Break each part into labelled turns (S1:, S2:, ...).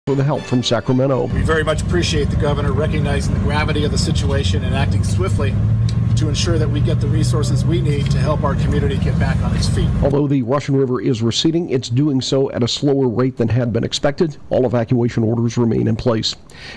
S1: with the help from Sacramento.
S2: We very much appreciate the governor recognizing the gravity of the situation and acting swiftly to ensure that we get the resources we need to help our community get back on its feet.
S1: Although the Russian River is receding, it's doing so at a slower rate than had been expected. All evacuation orders remain in place.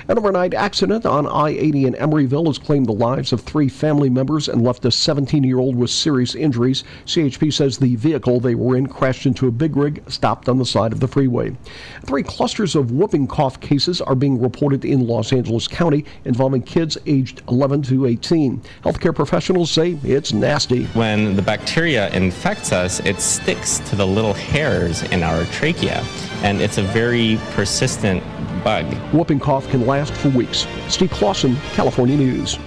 S1: An overnight accident on I-80 in Emeryville has claimed the lives of 3 family members and left a 17-year-old with serious injuries. CHP says the vehicle they were in crashed into a big rig stopped on the side of the freeway. 3 clusters of whooping cough cases are being reported in Los Angeles County involving kids aged 11 to 18. Healthcare professionals say it's nasty.
S3: When the bacteria infects us, it sticks to the little hairs in our trachea, and it's a very persistent bug.
S1: Whooping cough can last for weeks. Steve Clausen, California News.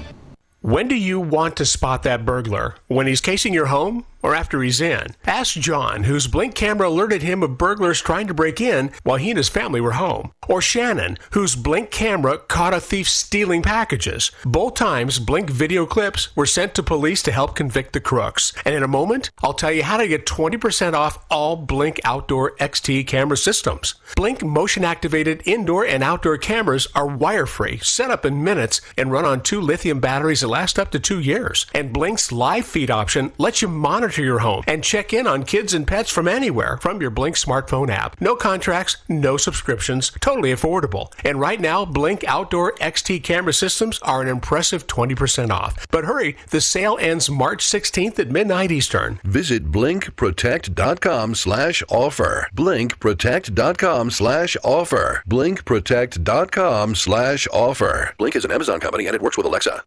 S4: When do you want to spot that burglar? When he's casing your home or after he's in? Ask John, whose Blink camera alerted him of burglars trying to break in while he and his family were home. Or Shannon, whose Blink camera caught a thief stealing packages. Both times, Blink video clips were sent to police to help convict the crooks. And in a moment, I'll tell you how to get 20% off all Blink Outdoor XT camera systems. Blink motion-activated indoor and outdoor cameras are wire-free, set up in minutes, and run on 2 lithium batteries that last up to 2 years. And Blink's live feed option lets you monitor your home and check in on kids and pets from anywhere from your Blink smartphone app. No contracts, no subscriptions, totally affordable. And right now, Blink Outdoor XT camera systems are an impressive 20% off. But hurry, the sale ends March 16th at midnight Eastern.
S5: Visit blinkprotect.com/offer. blinkprotect.com/offer. blinkprotect.com/offer. Blink is an Amazon company and it works with Alexa.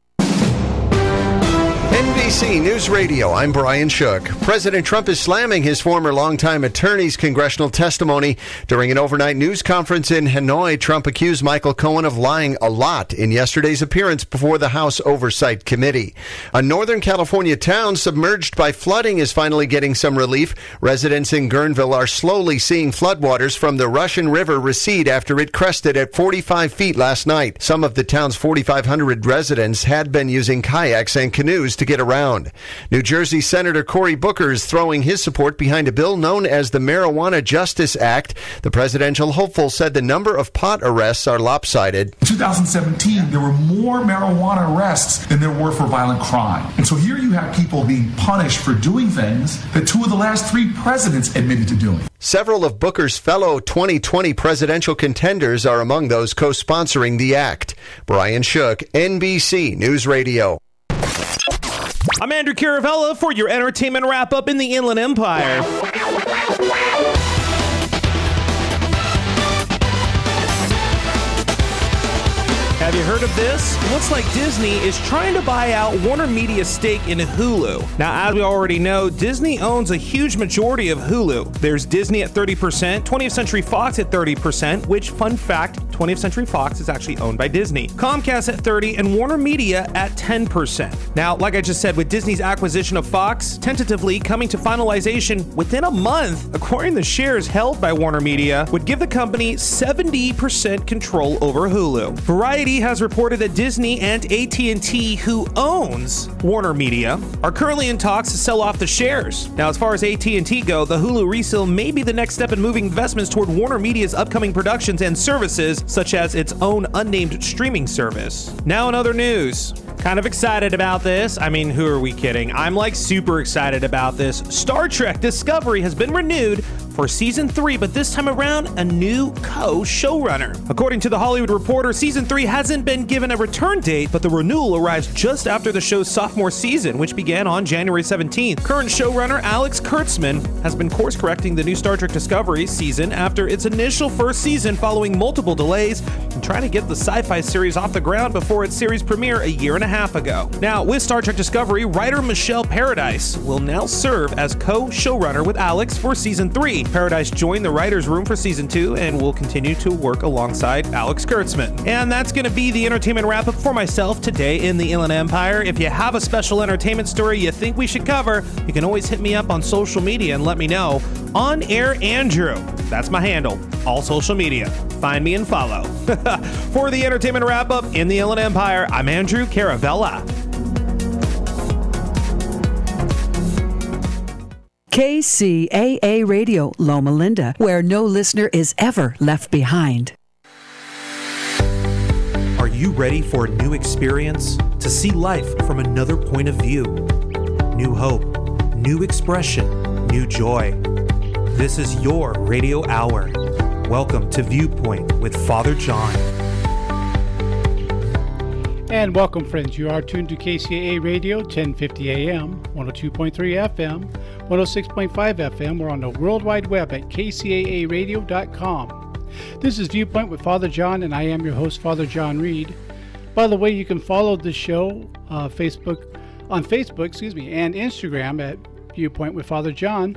S6: NBC News Radio, I'm Brian Shook. President Trump is slamming his former longtime attorney's congressional testimony. During an overnight news conference in Hanoi, Trump accused Michael Cohen of lying a lot in yesterday's appearance before the House Oversight Committee. A Northern California town submerged by flooding is finally getting some relief. Residents in Guerneville are slowly seeing floodwaters from the Russian River recede after it crested at 45 feet last night. Some of the town's 4,500 residents had been using kayaks and canoes to get around. New Jersey Senator Cory Booker is throwing his support behind a bill known as the Marijuana Justice Act. The presidential hopeful said the number of pot arrests are lopsided.
S7: In 2017, there were more marijuana arrests than there were for violent crime. And so here you have people being punished for doing things that 2 of the last 3 presidents admitted to doing.
S6: Several of Booker's fellow 2020 presidential contenders are among those co-sponsoring the act. Brian Shook, NBC News Radio.
S8: I'm Andrew Caravella for your entertainment wrap-up in the Inland Empire. Have you heard of this? It looks like Disney is trying to buy out Warner Media's stake in Hulu. Now, as we already know, Disney owns a huge majority of Hulu. There's Disney at 30%, 20th Century Fox at 30%, which, fun fact, 20th Century Fox is actually owned by Disney. Comcast at 30%, and Warner Media at 10%. Now, like I just said, with Disney's acquisition of Fox, tentatively coming to finalization within a month, acquiring the shares held by Warner Media would give the company 70% control over Hulu. Variety has reported that Disney and AT&T, who owns Warner Media, are currently in talks to sell off the shares. Now, as far as AT&T go, the Hulu resale may be the next step in moving investments toward Warner Media's upcoming productions and services, such as its own unnamed streaming service. Now in other news, kind of excited about this. I mean, who are we kidding? I'm like super excited about this. Star Trek Discovery has been renewed for season 3, but this time around, a new co-showrunner. According to The Hollywood Reporter, season 3 hasn't been given a return date, but the renewal arrives just after the show's sophomore season, which began on January 17th. Current showrunner Alex Kurtzman has been course-correcting the new Star Trek Discovery season after its initial first season following multiple delays and trying to get the sci-fi series off the ground before its series premiere a year and a half ago. Now, with Star Trek Discovery, writer Michelle Paradise will now serve as co-showrunner with Alex for season 3. Paradise joined the writer's room for season 2 and will continue to work alongside Alex Kurtzman. And that's going to be the entertainment wrap-up for myself today in the Inland Empire. If you have a special entertainment story you think we should cover, you can always hit me up on social media and let me know. On Air Andrew, that's my handle, all social media. Find me and follow. For the entertainment wrap-up in the Inland Empire, I'm Andrew Caravella.
S9: KCAA Radio, Loma Linda, where no listener is ever left behind.
S8: you ready for a new experience? To see life from another point of view? New hope, new expression, new joy. This is your radio hour. Welcome to Viewpoint with Father John.
S9: And welcome, friends. You are tuned to KCAA Radio, 1050 AM, 102.3 FM, 106.5 FM. We're on the World Wide Web at kcaaradio.com. This is Viewpoint with Father John, and I am your host, Father John Reed. By the way, you can follow the show on Facebook, and Instagram at Viewpoint with Father John.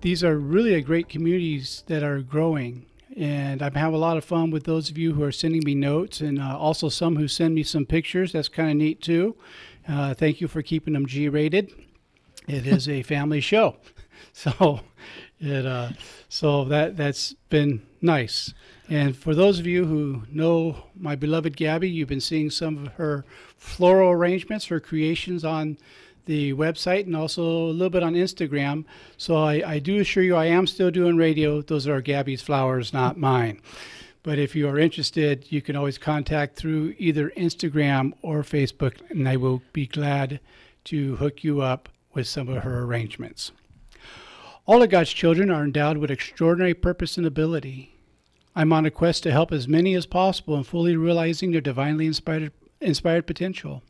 S9: These are really great communities that are growing, and I'm having a lot of fun with those of you who are sending me notes, and also some who send me some pictures. That's kind of neat too. Thank you for keeping them G-rated. It is a family show, so that's been nice. And for those of you who know my beloved Gabby, you've been seeing some of her floral arrangements, her creations on the website, and also a little bit on Instagram. So I do assure you I am still doing radio. Those are Gabby's flowers, not mine. But if you are interested, you can always contact through either Instagram or Facebook, and I will be glad to hook you up with some of her arrangements. All of God's children are endowed with extraordinary purpose and ability. I'm on a quest to help as many as possible in fully realizing their divinely inspired potential.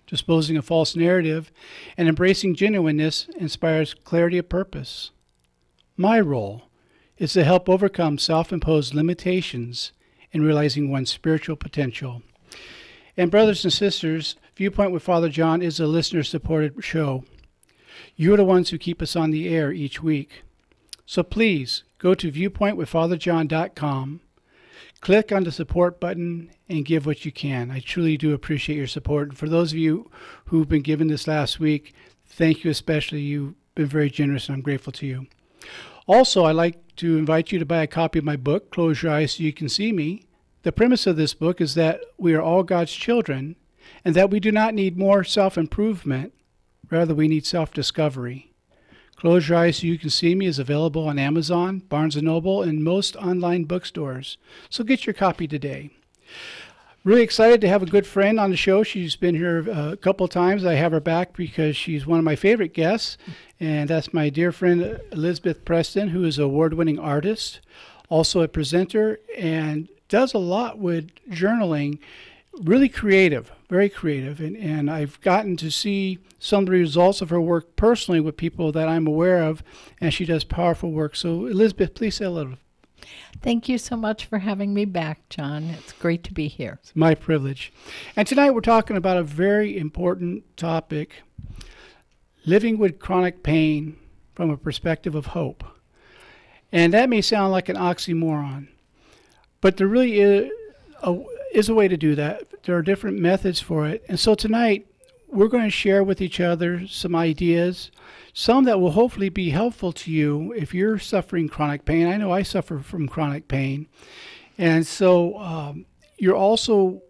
S9: Disposing of false narrative and embracing genuineness inspires clarity of purpose. My role is to help overcome self-imposed limitations in realizing one's spiritual potential. And brothers and sisters, Viewpoint with Father John is a listener-supported show. You're the ones who keep us on the air each week. So please go to viewpointwithfatherjohn.com, click on the support button, and give what you can. I truly do appreciate your support. And for those of you who've been given this last week, thank you especially. You've been very generous, and I'm grateful to you. Also, I'd like to invite you to buy a copy of my book, Close Your Eyes So You Can See Me. The premise of this book is that we are all God's children, and that we do not need more self-improvement. Rather, we need self-discovery. Close Your Eyes So You Can See Me is available on Amazon, Barnes & Noble, and most online bookstores. So get your copy today. Really excited to have a good friend on the show. She's been here a couple times. I have her back because she's one of my favorite guests, and that's my dear friend Elizabeth Preston, who is an award-winning artist, also a presenter, and does a lot with journaling. Really creative, very creative, and I've gotten to see some of the results of her work personally with people that I'm aware of, and she does powerful work. So, Elizabeth, please say hello.
S10: Thank you so much for having me back, John. It's great to be here.
S9: It's my privilege. And tonight we're talking about a very important topic, living with chronic pain from a perspective of hope. And that may sound like an oxymoron, but there really is a way to do that. There are different methods for it. And so tonight, we're going to share with each other some ideas, some that will hopefully be helpful to you if you're suffering chronic pain. I know I suffer from chronic pain. And so you're also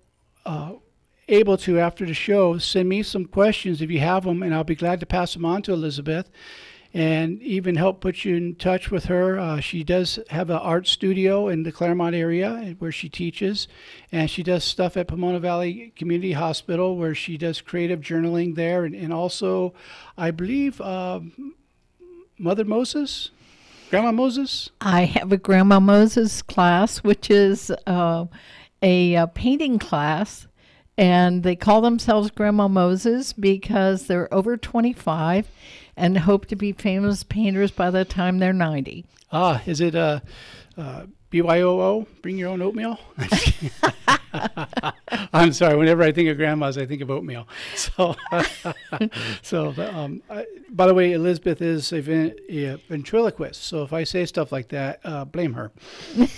S9: able to, after the show, send me some questions if you have them, and I'll be glad to pass them on to Elizabeth and even help put you in touch with her. She does have an art studio in the Claremont area where she teaches, and she does stuff at Pomona Valley Community Hospital where she does creative journaling there, and also, I believe, Mother Moses? Grandma Moses?
S10: I have a Grandma Moses class, which is a painting class, and they call themselves Grandma Moses because they're over 25 and hope to be famous painters by the time they're 90.
S9: Is it BYOO, bring your own oatmeal? I'm sorry, whenever I think of grandmas, I think of oatmeal. So, by the way, Elizabeth is a ventriloquist, so if I say stuff like that, blame her.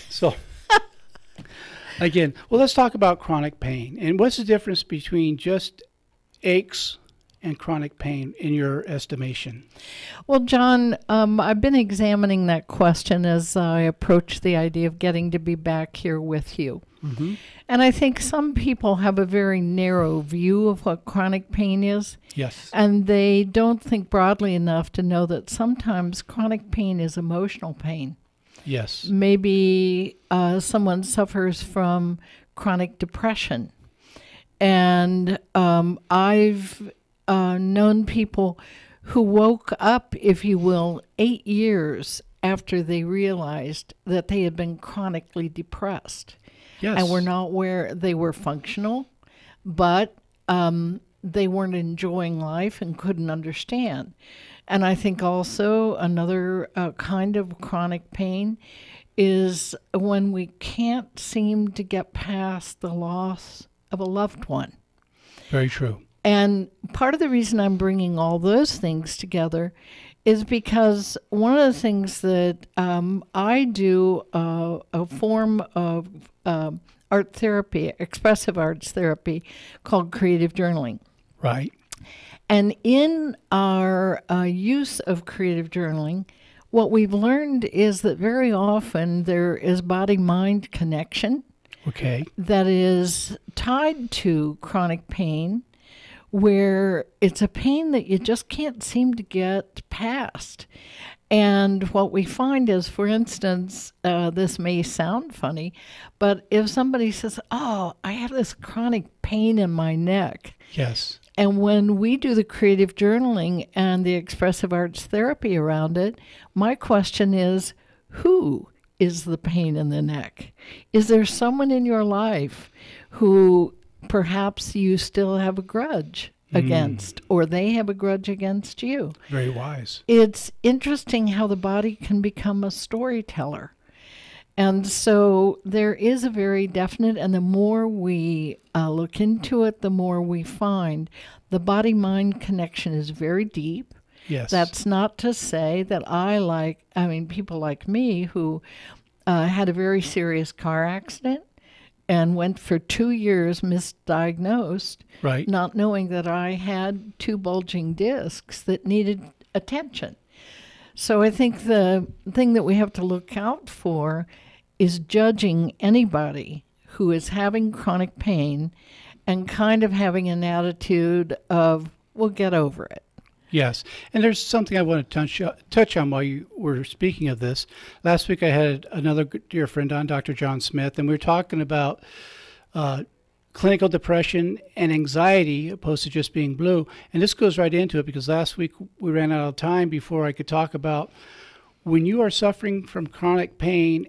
S9: So, again, well, let's talk about chronic pain. And what's the difference between just aches and chronic pain in your estimation?
S10: Well, John, I've been examining that question as I approach the idea of getting to be back here with you. Mm-hmm. And I think some people have a very narrow view of what chronic pain is.
S9: Yes.
S10: And they don't think broadly enough to know that sometimes chronic pain is emotional pain.
S9: Yes.
S10: Maybe someone suffers from chronic depression. And I've known people who woke up, if you will, 8 years after they realized that they had been chronically depressed.
S9: Yes.
S10: And were not where they were functional, but they weren't enjoying life and couldn't understand. And I think also another kind of chronic pain is when we can't seem to get past the loss of a loved one.
S9: Very true.
S10: And part of the reason I'm bringing all those things together is because one of the things that I do a form of art therapy, expressive arts therapy, called creative journaling.
S9: Right.
S10: And in our use of creative journaling, what we've learned is that very often there is body-mind connection.
S9: Okay.
S10: That is tied to chronic pain, where it's a pain that you just can't seem to get past. And what we find is, for instance, this may sound funny, but if somebody says, oh, I have this chronic pain in my neck.
S9: Yes.
S10: And when we do the creative journaling and the expressive arts therapy around it, my question is, who is the pain in the neck? Is there someone in your life who perhaps you still have a grudge against, or they have a grudge against you?
S9: Very wise.
S10: It's interesting how the body can become a storyteller. And so there is a very definite, and the more we look into it, the more we find the body-mind connection is very deep.
S9: Yes.
S10: That's not to say that people like me who had a very serious car accident and went for 2 years misdiagnosed,
S9: right,
S10: not knowing that I had 2 bulging discs that needed attention. So I think the thing that we have to look out for is judging anybody who is having chronic pain and kind of having an attitude of, we'll get over it.
S9: Yes. And there's something I want to touch on while you were speaking of this. Last week I had another dear friend on, Dr. John Smith, and we were talking about clinical depression and anxiety opposed to just being blue. And this goes right into it because last week we ran out of time before I could talk about when you are suffering from chronic pain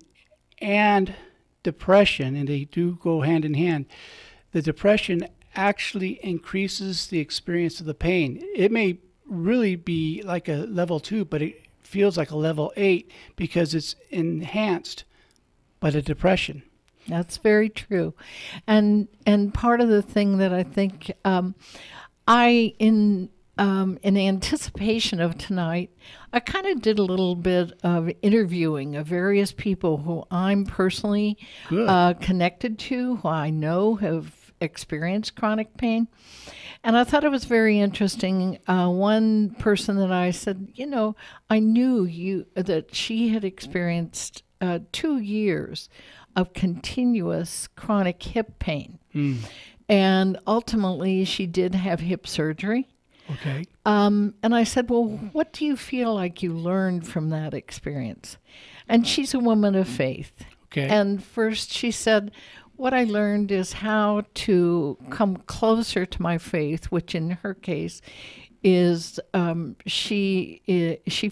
S9: and depression, and they do go hand in hand, the depression actually increases the experience of the pain. It may really be like a level 2, but it feels like a level 8 because it's enhanced by the depression.
S10: That's very true. And part of the thing that I think in anticipation of tonight, I kind of did a little bit of interviewing of various people who I'm personally connected to, who I know have experienced chronic pain. And I thought it was very interesting. One person that I said, I knew that she had experienced 2 years of continuous chronic hip pain. And ultimately, she did have hip surgery.
S9: Okay.
S10: And I said, well, what do you feel like you learned from that experience? And she's a woman of faith.
S9: Okay.
S10: And first she said, what I learned is how to come closer to my faith, which in her case is she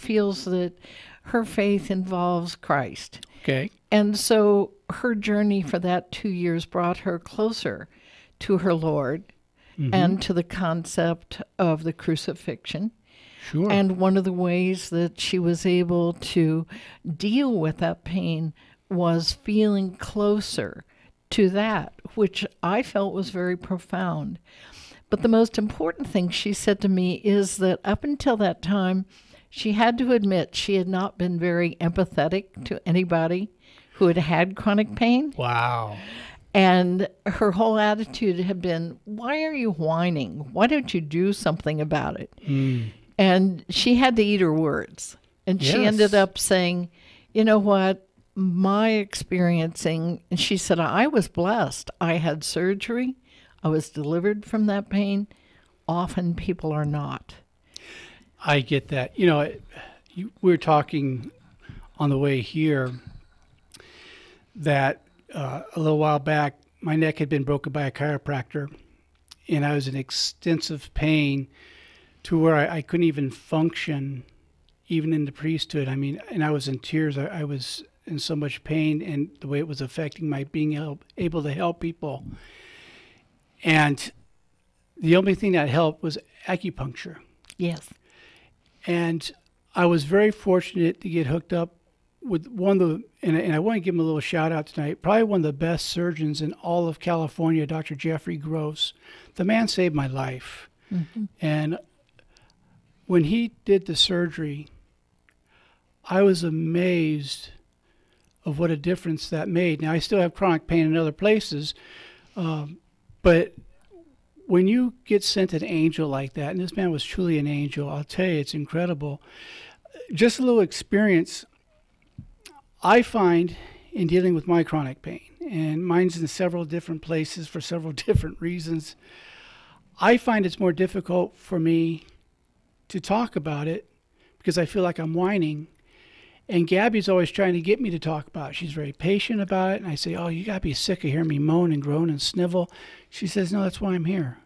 S10: feels that her faith involves Christ.
S9: Okay.
S10: And so her journey for that 2 years brought her closer to her Lord and to the concept of the crucifixion.
S9: Sure.
S10: And one of the ways that she was able to deal with that pain was feeling closer to that, which I felt was very profound. But the most important thing she said to me is that up until that time, she had to admit she had not been very empathetic to anybody who had had chronic pain.
S9: Wow.
S10: And her whole attitude had been, why are you whining? Why don't you do something about it? And she had to eat her words. And she ended up saying, you know what? My experiencing, and she said, I was blessed. I had surgery. I was delivered from that pain. Often people are not.
S9: I get that. We were talking on the way here that a little while back, my neck had been broken by a chiropractor, and I was in extensive pain to where I couldn't even function, even in the priesthood. I mean, and I was in tears. I was in so much pain, and the way it was affecting my being able to help people. And the only thing that helped was acupuncture.
S10: Yes.
S9: And I was very fortunate to get hooked up with one of the, and I want to give him a little shout out tonight, probably one of the best surgeons in all of California, Dr. Jeffrey Gross. The man saved my life. Mm-hmm. And when he did the surgery, I was amazed of what a difference that made. Now, I still have chronic pain in other places, but when you get sent an angel like that, and this man was truly an angel, I'll tell you, it's incredible. Just a little experience I find in dealing with my chronic pain, and mine's in several different places for several different reasons. I find it's more difficult for me to talk about it because I feel like I'm whining. And Gabby's always trying to get me to talk about it. She's very patient about it. And I say, oh, you got to be sick of hearing me moan and groan and snivel. She says, no, that's why I'm here.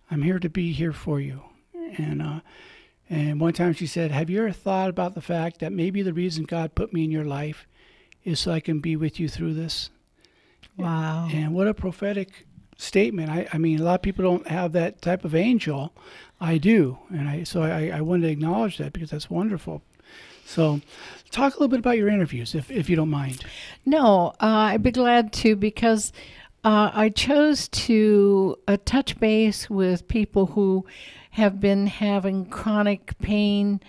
S9: I'm here to be here for you. And one time she said, have you ever thought about the fact that maybe the reason God put me in your life is so I can be with you through this?
S10: Wow.
S9: And what a prophetic statement. I mean, a lot of people don't have that type of angel. I do. And I wanted to acknowledge that because that's wonderful. So talk a little bit about your interviews, if you don't mind.
S10: No, I'd be glad to, because I chose to touch base with people who have been having chronic pain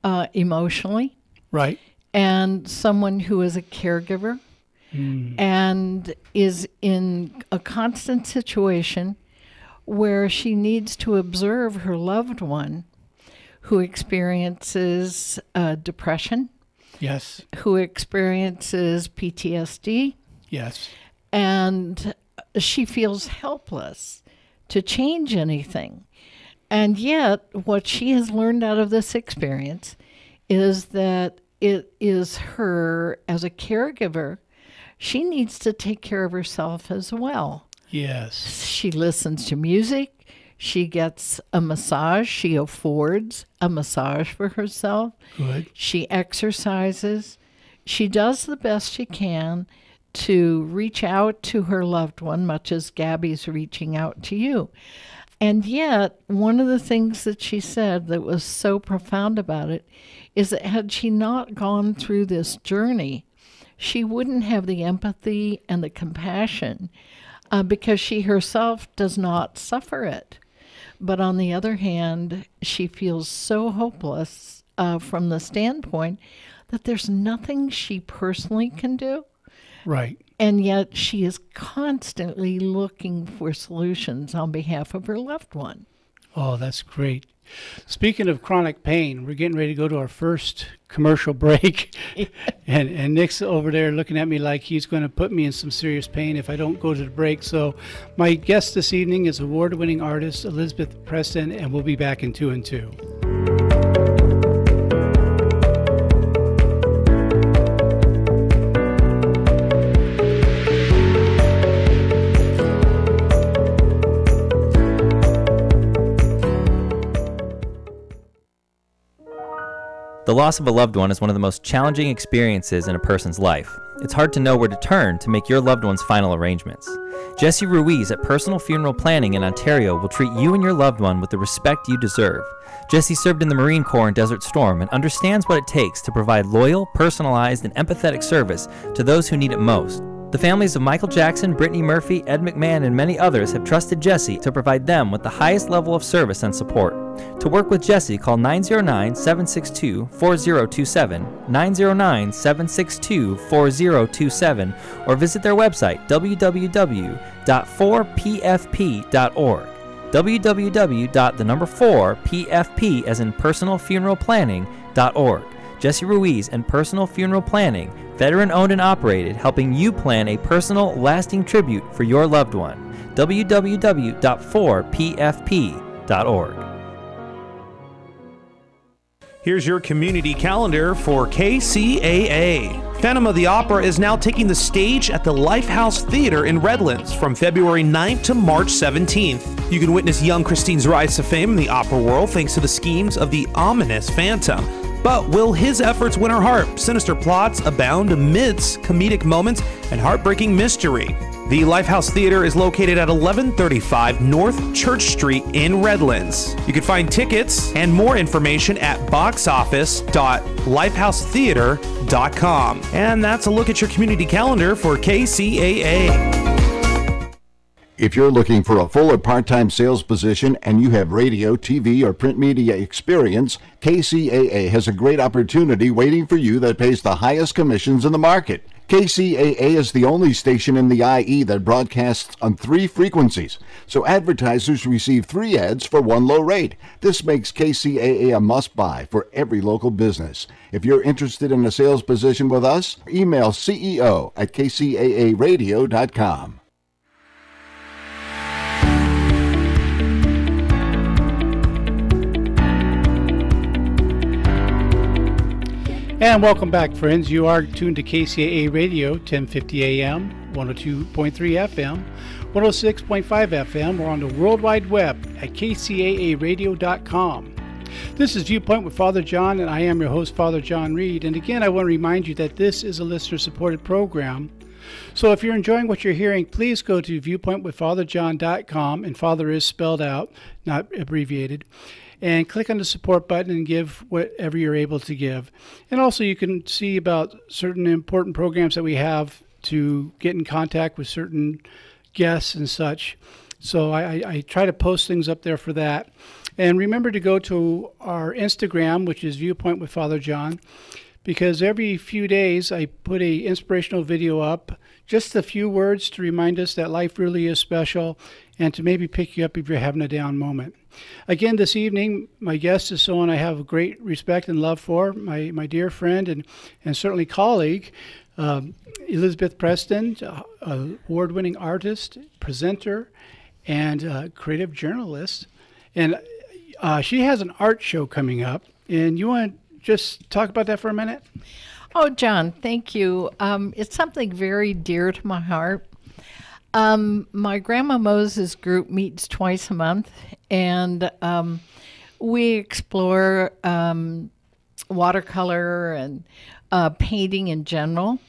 S10: emotionally.
S9: Right.
S10: And someone who is a caregiver and is in a constant situation where she needs to observe her loved one who experiences depression.
S9: Yes.
S10: Who experiences PTSD.
S9: Yes.
S10: And she feels helpless to change anything. And yet, what she has learned out of this experience is that it is her, as a caregiver, she needs to take care of herself as well.
S9: Yes.
S10: She listens to music. She gets a massage. She affords a massage for herself.
S9: Good.
S10: She exercises. She does the best she can to reach out to her loved one, much as Gabby's reaching out to you. And yet, one of the things that she said that was so profound about it is that had she not gone through this journey, she wouldn't have the empathy and the compassion because she herself does not suffer it. But on the other hand, she feels so hopeless from the standpoint that there's nothing she personally can do.
S9: Right.
S10: And yet she is constantly looking for solutions on behalf of her loved one.
S9: Oh, that's great. Speaking of chronic pain, we're getting ready to go to our first commercial break. and Nick's over there looking at me like he's going to put me in some serious pain if I don't go to the break. So my guest this evening is award-winning artist Elizabeth Preston, and we'll be back in 2 and 2.
S11: The loss of a loved one is one of the most challenging experiences in a person's life. It's hard to know where to turn to make your loved one's final arrangements. Jesse Ruiz at Personal Funeral Planning in Ontario will treat you and your loved one with the respect you deserve. Jesse served in the Marine Corps in Desert Storm and understands what it takes to provide loyal, personalized, and empathetic service to those who need it most. The families of Michael Jackson, Brittany Murphy, Ed McMahon, and many others have trusted Jesse to provide them with the highest level of service and support. To work with Jesse, call 909-762-4027, 909-762-4027, or visit their website, www.4pfp.org. www.4pfp as in personalfuneralplanning.org. Jesse Ruiz and Personal Funeral Planning, veteran-owned and operated, helping you plan a personal, lasting tribute for your loved one. www.4pfp.org.
S8: Here's your community calendar for KCAA. Phantom of the Opera is now taking the stage at the Lifehouse Theater in Redlands from February 9th to March 17th. You can witness young Christine's rise to fame in the opera world thanks to the schemes of the ominous Phantom. But will his efforts win her heart? Sinister plots abound amidst comedic moments and heartbreaking mystery. The Lifehouse Theater is located at 1135 North Church Street in Redlands. You can find tickets and more information at boxoffice.lifehousetheater.com. And that's a look at your community calendar for KCAA.
S12: If you're looking for a full or part-time sales position and you have radio, TV, or print media experience, KCAA has a great opportunity waiting for you that pays the highest commissions in the market. KCAA is the only station in the IE that broadcasts on 3 frequencies, so advertisers receive 3 ads for 1 low rate. This makes KCAA a must-buy for every local business. If you're interested in a sales position with us, email ceo@kcaaradio.com.
S9: And welcome back, friends. You are tuned to KCAA Radio, 1050 AM, 102.3 FM, 106.5 FM, or on the World Wide Web at kcaaradio.com. This is Viewpoint with Father John, and I am your host, Father John Reed. And again, I want to remind you that this is a listener-supported program. So if you're enjoying what you're hearing, please go to viewpointwithfatherjohn.com, and Father is spelled out, not abbreviated, and click on the support button and give whatever you're able to give. And also you can see about certain important programs that we have to get in contact with certain guests and such. So I try to post things up there for that. And remember to go to our Instagram, which is Viewpoint with Father John, because every few days I put a inspirational video up, just a few words to remind us that life really is special and to maybe pick you up if you're having a down moment. Again, this evening, my guest is someone I have great respect and love for, my dear friend and certainly colleague, Elizabeth Preston, award-winning artist, presenter, and creative journalist. And she has an art show coming up, and you want to just talk about that for a minute?
S10: Oh, John, thank you. It's something very dear to my heart. My Grandma Moses group meets twice a month, and we explore watercolor and painting in general.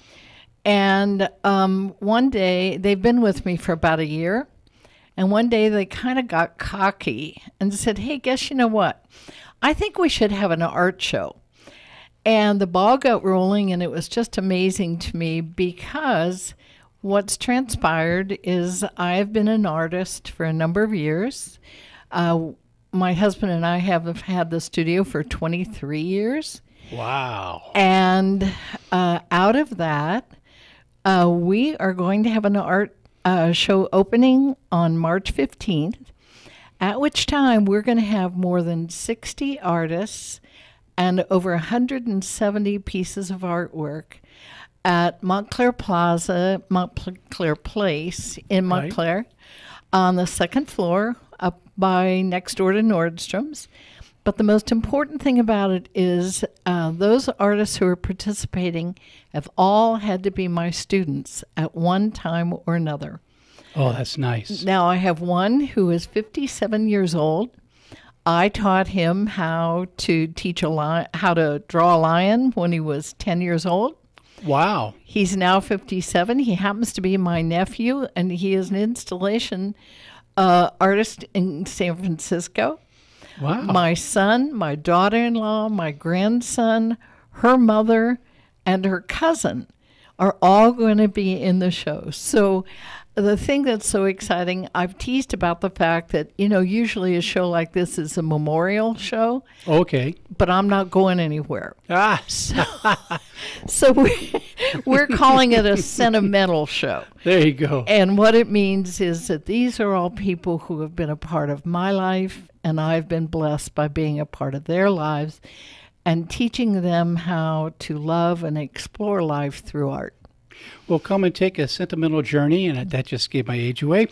S10: And one day, they've been with me for about a year, and one day they kind of got cocky and said, hey, guess you know what? I think we should have an art show. And the ball got rolling, and it was just amazing to me because what's transpired is I've been an artist for a number of years. My husband and I have had the studio for 23 years.
S9: Wow.
S10: And out of that, we are going to have an art show opening on March 15th, at which time we're going to have more than 60 artists and over 170 pieces of artwork at Montclair Plaza, Montclair Place in Montclair, on the second floor, up by next door to Nordstrom's. But the most important thing about it is those artists who are participating have all had to be my students at one time or another.
S9: Oh, that's nice.
S10: Now, I have one who is 57 years old. I taught him how to how to draw a lion when he was 10 years old.
S9: Wow.
S10: He's now 57. He happens to be my nephew, and he is an installation artist in San Francisco.
S9: Wow.
S10: My son, my daughter-in-law, my grandson, her mother, and her cousin are all going to be in the show. So the thing that's so exciting, I've teased about the fact that, usually a show like this is a memorial show.
S9: Okay.
S10: But I'm not going anywhere.
S9: Ah.
S10: So we're calling it a sentimental show.
S9: There you go.
S10: And what it means is that these are all people who have been a part of my life, and I've been blessed by being a part of their lives and teaching them how to love and explore life through art.
S9: Well, come and take a sentimental journey, and that just gave my age away.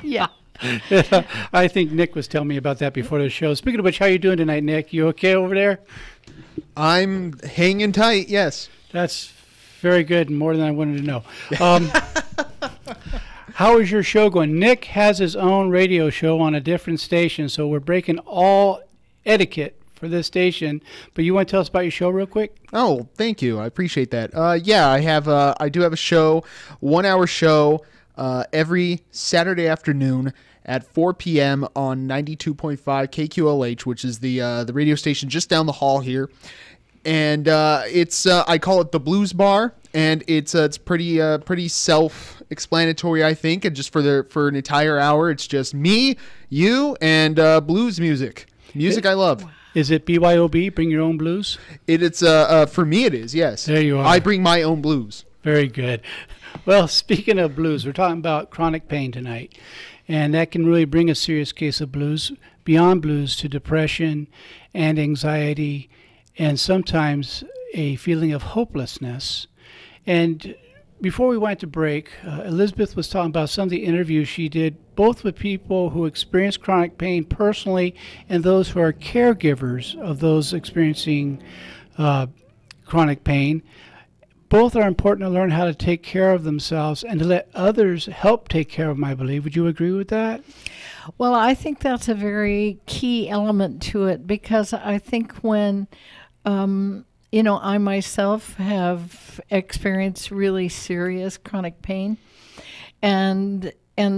S10: Yeah.
S9: I think Nick was telling me about that before the show. Speaking of which, how you doing tonight, Nick? You okay over there?
S13: I'm hanging tight, yes.
S9: That's very good and more than I wanted to know. How is your show going? Nick has his own radio show on a different station, so we're breaking all etiquette for this station. But you want to tell us about your show real quick?
S13: Oh, thank you. I appreciate that. I do have a show, 1 hour show, every Saturday afternoon at 4 p.m. on 92.5 KQLH, which is the radio station just down the hall here. And it's I call it the Blues Bar, and it's pretty self-explanatory, I think. And just for an entire hour, it's just me, you, and blues music. Music I love.
S9: Is it BYOB? Bring your own blues?
S13: It's for me it is, yes.
S9: There you are.
S13: I bring my own blues.
S9: Very good. Well, speaking of blues, we're talking about chronic pain tonight, and that can really bring a serious case of blues, beyond blues to depression and anxiety, and sometimes a feeling of hopelessness. And before we went to break, Elizabeth was talking about some of the interviews she did, both with people who experience chronic pain personally and those who are caregivers of those experiencing chronic pain. Both are important to learn how to take care of themselves and to let others help take care of them, I believe. Would you agree with that?
S10: Well, I think that's a very key element to it, because I think when I myself have experienced really serious chronic pain, and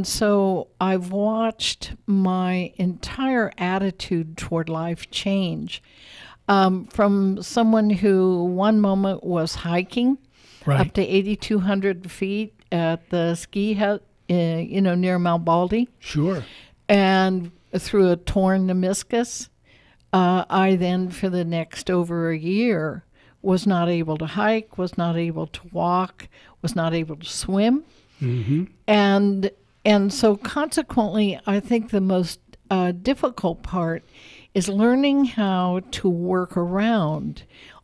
S10: so I've watched my entire attitude toward life change, from someone who one moment was hiking up to 8,200 feet at the ski hut, near Mount Baldy.
S9: Sure.
S10: And through a torn meniscus. I then, for the next over a year, was not able to hike, was not able to walk, was not able to swim.
S9: Mm-hmm.
S10: And so consequently, I think the most difficult part is learning how to work around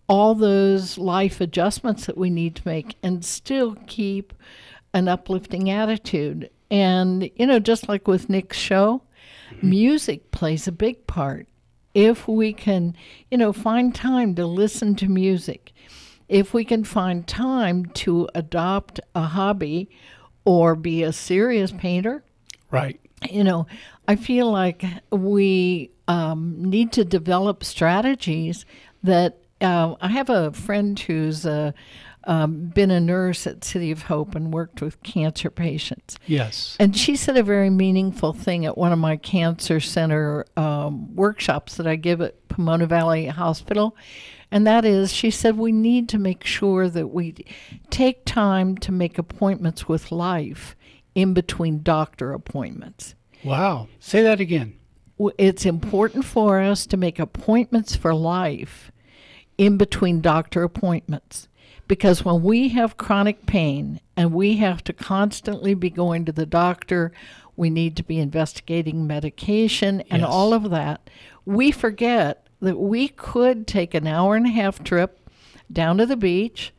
S10: all those life adjustments that we need to make and still keep an uplifting attitude. And, just like with Nick's show, music plays a big part. If we can, find time to listen to music, if we can find time to adopt a hobby or be a serious painter,
S9: right?
S10: I feel like we need to develop strategies that I have a friend who's been a nurse at City of Hope and worked with cancer patients.
S9: Yes.
S10: And she said a very meaningful thing at one of my cancer center workshops that I give at Pomona Valley Hospital. And that is, she said, we need to make sure that we take time to make appointments with life in between doctor appointments.
S9: Wow. Say that again.
S10: It's important for us to make appointments for life in between doctor appointments. Because when we have chronic pain and we have to constantly be going to the doctor, we need to be investigating medication and all of that, we forget that we could take an hour-and-a-half trip down to the beach,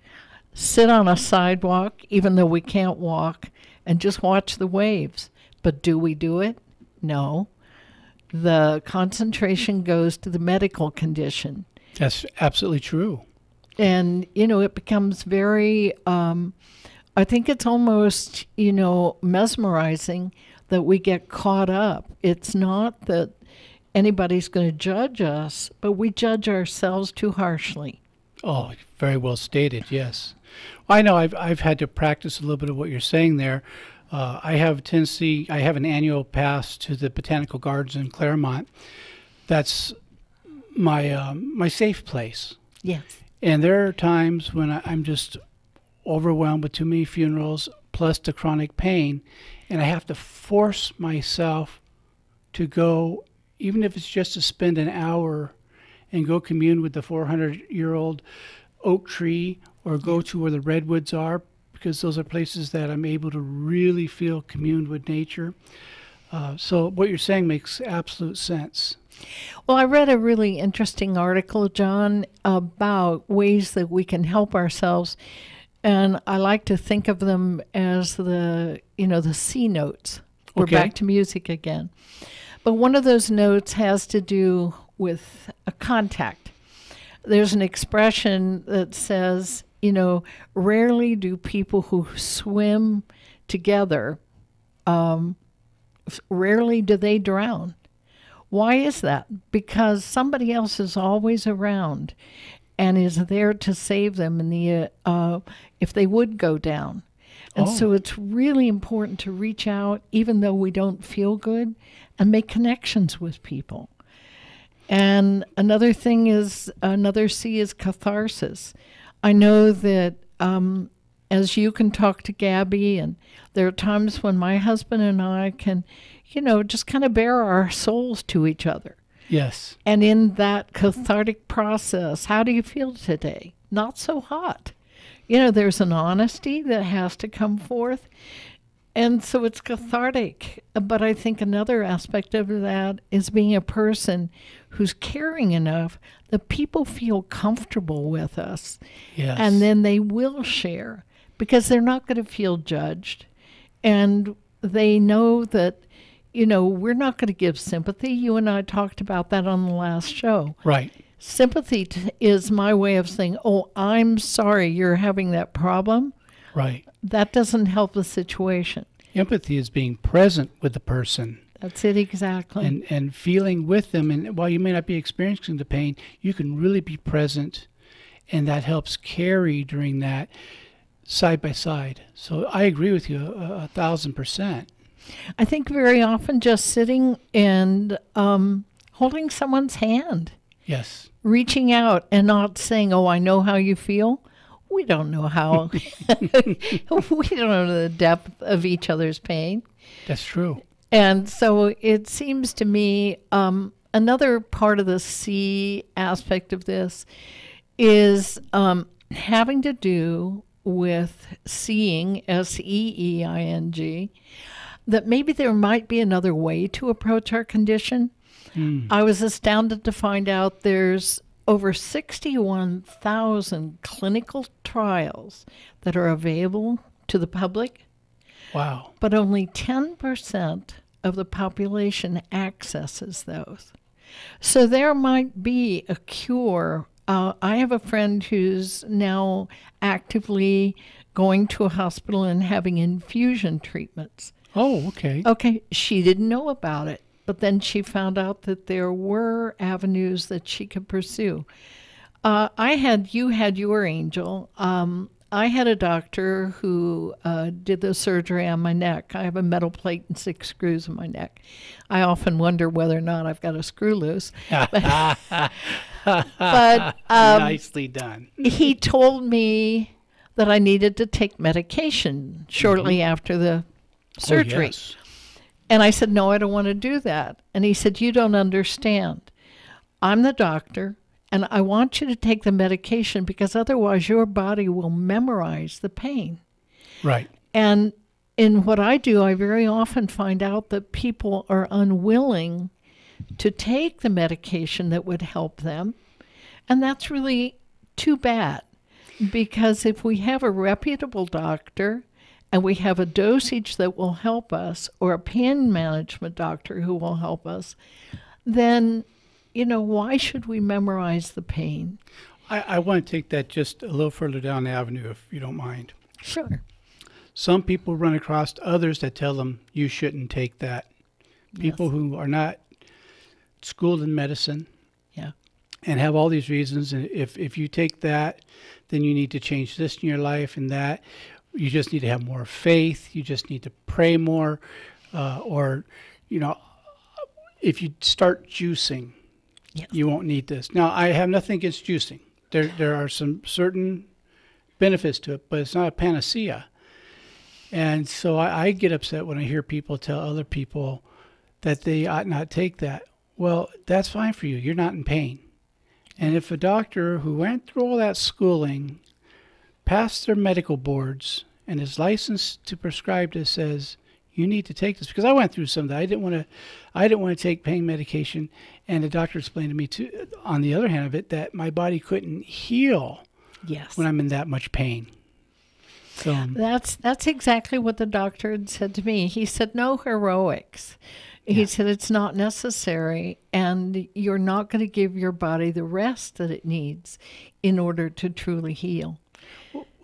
S10: sit on a sidewalk, even though we can't walk, and just watch the waves. But do we do it? No. The concentration goes to the medical condition.
S9: That's absolutely true.
S10: And, it becomes very, I think it's almost, mesmerizing that we get caught up. It's not that anybody's going to judge us, but we judge ourselves too harshly.
S9: Oh, very well stated, yes. I know I've had to practice a little bit of what you're saying there. I have an annual pass to the Botanical Gardens in Claremont. That's my safe place.
S10: Yes.
S9: And there are times when I'm just overwhelmed with too many funerals, plus the chronic pain, and I have to force myself to go, even if it's just to spend an hour and go commune with the 400-year-old oak tree or go to where the redwoods are, because those are places that I'm able to really feel communed with nature. So what you're saying makes absolute sense.
S10: Well, I read a really interesting article, John, about ways that we can help ourselves. And I like to think of them as the C notes. We're
S9: Okay.
S10: back to music again. But one of those notes has to do with a contact. There's an expression that says, rarely do people who swim together, rarely do they drown. Why is that? Because somebody else is always around and is there to save them if they would go down. And so it's really important to reach out, even though we don't feel good, and make connections with people. And another C is catharsis. I know that as you can talk to Gabby, and there are times when my husband and I can, just kind of bare our souls to each other.
S9: Yes.
S10: And in that cathartic process, how do you feel today? Not so hot. There's an honesty that has to come forth. And so it's cathartic. But I think another aspect of that is being a person who's caring enough that people feel comfortable with us.
S9: Yes.
S10: And then they will share because they're not going to feel judged. And they know that, we're not going to give sympathy. You and I talked about that on the last show.
S9: Right.
S10: Sympathy is my way of saying, oh, I'm sorry you're having that problem.
S9: Right.
S10: That doesn't help the situation.
S9: Empathy is being present with the person.
S10: That's it, exactly.
S9: And feeling with them. And while you may not be experiencing the pain, you can really be present. And that helps carry during that side by side. So I agree with you 1,000%.
S10: I think very often just sitting and holding someone's hand.
S9: Yes.
S10: Reaching out and not saying, oh, I know how you feel. We don't know how. We don't know the depth of each other's pain.
S9: That's true.
S10: And so it seems to me another part of the C aspect of this is having to do with seeing, SEEING, that maybe there might be another way to approach our condition. I was astounded to find out there's over 61,000 clinical trials that are available to the public.
S9: Wow.
S10: But only 10% of the population accesses those. So there might be a cure. I have a friend who's now actively going to a hospital and having infusion treatments.
S9: Oh, okay.
S10: Okay, she didn't know about it, but then she found out that there were avenues that she could pursue. You had your angel. I had a doctor who did the surgery on my neck. I have a metal plate and 6 screws in my neck. I often wonder whether or not I've got a screw loose. But
S9: nicely done.
S10: He told me that I needed to take medication shortly after the surgery.
S9: Oh, yes.
S10: And I said, no, I don't want to do that. And he said, you don't understand. I'm the doctor, and I want you to take the medication because otherwise your body will memorize the pain.
S9: Right.
S10: And in what I do, I very often find out that people are unwilling to take the medication that would help them. And that's really too bad, because if we have a reputable doctor and we have a dosage that will help us, or a pain management doctor who will help us, then, why should we memorize the pain?
S9: I want to take that just a little further down the avenue, if you don't mind.
S10: Sure.
S9: Some people run across others that tell them you shouldn't take that. People who are not schooled in medicine.
S10: Yeah.
S9: And have all these reasons. And if you take that, then you need to change this in your life and that. You just need to have more faith. You just need to pray more. Or, if you start juicing, you won't need this. Now, I have nothing against juicing. There are some certain benefits to it, but it's not a panacea. And so I get upset when I hear people tell other people that they ought not take that. Well, that's fine for you. You're not in pain. And if a doctor who went through all that schooling, passed their medical boards, and is licensed to prescribe this, says you need to take this, because I went through some of that. I didn't want to take pain medication, and the doctor explained to me too, on the other hand of it, that my body couldn't heal when I'm in that much pain. So
S10: That's exactly what the doctor had said to me. He said, no heroics. He said it's not necessary, and you're not going to give your body the rest that it needs in order to truly heal.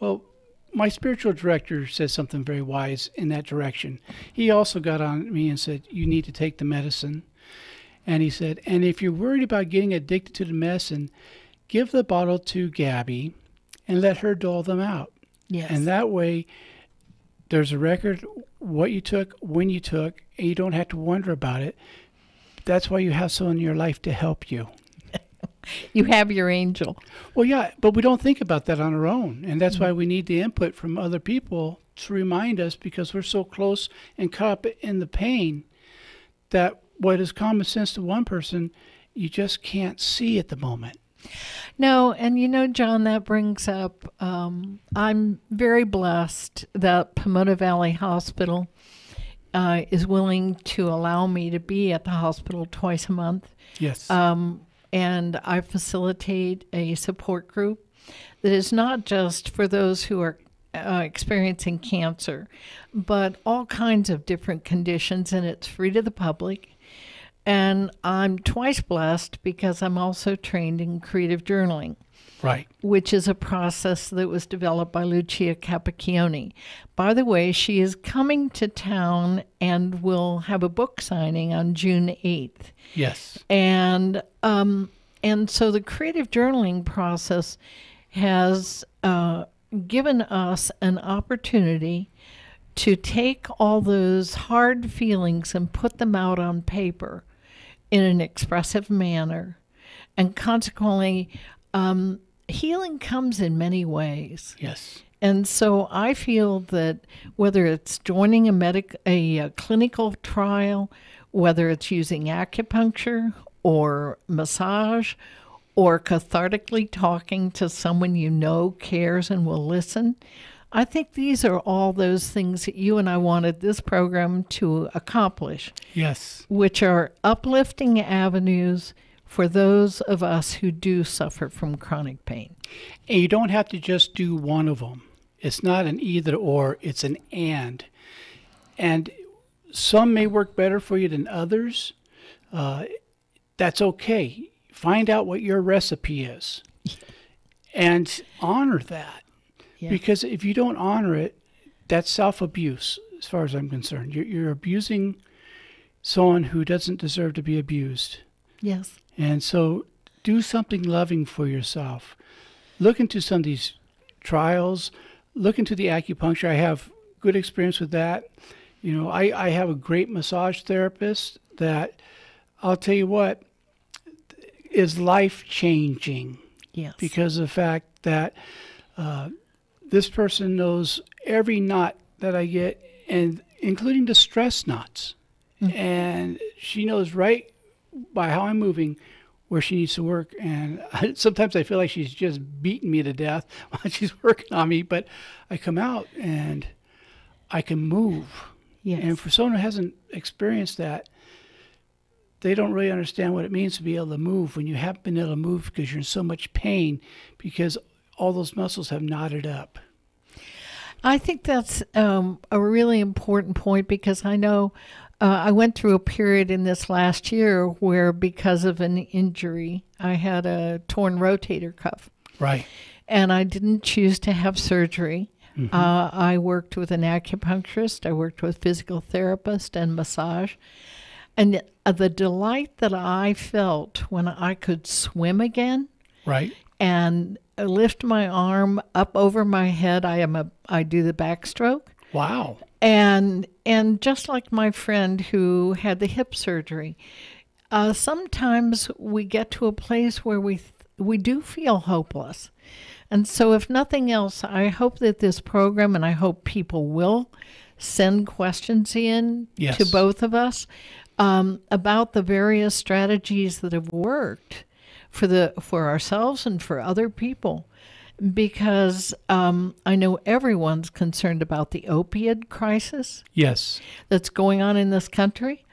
S9: Well, my spiritual director says something very wise in that direction. He also got on me and said, you need to take the medicine. And he said, and if you're worried about getting addicted to the medicine, give the bottle to Gabby and let her dole them out.
S10: Yes.
S9: And that way, there's a record, what you took, when you took, and you don't have to wonder about it. That's why you have someone in your life to help you.
S10: You have your angel.
S9: Well, yeah, but we don't think about that on our own. And that's why we need the input from other people to remind us, because we're so close and caught up in the pain that what is common sense to one person, you just can't see at the moment.
S10: No, and you know, John, that brings up, I'm very blessed that Pomona Valley Hospital is willing to allow me to be at the hospital twice a month.
S9: Yes.
S10: And I facilitate a support group that is not just for those who are experiencing cancer, but all kinds of different conditions, and it's free to the public. And I'm twice blessed because I'm also trained in creative journaling.
S9: Right.
S10: Which is a process that was developed by Lucia Capacchione. By the way, she is coming to town and will have a book signing on June 8th.
S9: Yes.
S10: And so the creative journaling process has given us an opportunity to take all those hard feelings and put them out on paper in an expressive manner. And consequently, healing comes in many ways.
S9: Yes.
S10: And so I feel that whether it's joining a clinical trial, whether it's using acupuncture or massage, or cathartically talking to someone you know cares and will listen, I think these are all those things that you and I wanted this program to accomplish.
S9: Yes.
S10: Which are uplifting avenues for those of us who do suffer from chronic pain.
S9: And you don't have to just do one of them. It's not an either or, it's an and. And some may work better for you than others. That's okay. Find out what your recipe is and honor that. Yeah. Because if you don't honor it, that's self-abuse, as far as I'm concerned. You're abusing someone who doesn't deserve to be abused.
S10: Yes.
S9: And so do something loving for yourself. Look into some of these trials. Look into the acupuncture. I have good experience with that. You know, I have a great massage therapist that, I'll tell you what, is life-changing.
S10: Yes.
S9: Because of the fact that this person knows every knot that I get, and including the stress knots. Mm-hmm. And she knows right by how I'm moving where she needs to work. And sometimes I feel like she's just beating me to death while she's working on me. But I come out and I can move.
S10: Yes.
S9: And for someone who hasn't experienced that, they don't really understand what it means to be able to move when you haven't been able to move because you're in so much pain because all those muscles have knotted up.
S10: I think that's a really important point because I know I went through a period in this last year where because of an injury, I had a torn rotator cuff.
S9: Right.
S10: And I didn't choose to have surgery. Mm-hmm. I worked with an acupuncturist. I worked with physical therapist and massage. And the delight that I felt when I could swim again.
S9: Right.
S10: And lift my arm up over my head. I do the backstroke.
S9: Wow.
S10: And just like my friend who had the hip surgery, sometimes we get to a place where we do feel hopeless. And so if nothing else, I hope that this program, and I hope people will send questions in
S9: yes.
S10: to both of us about the various strategies that have worked for ourselves and for other people, because I know everyone's concerned about the opioid crisis.
S9: Yes,
S10: that's going on in this country,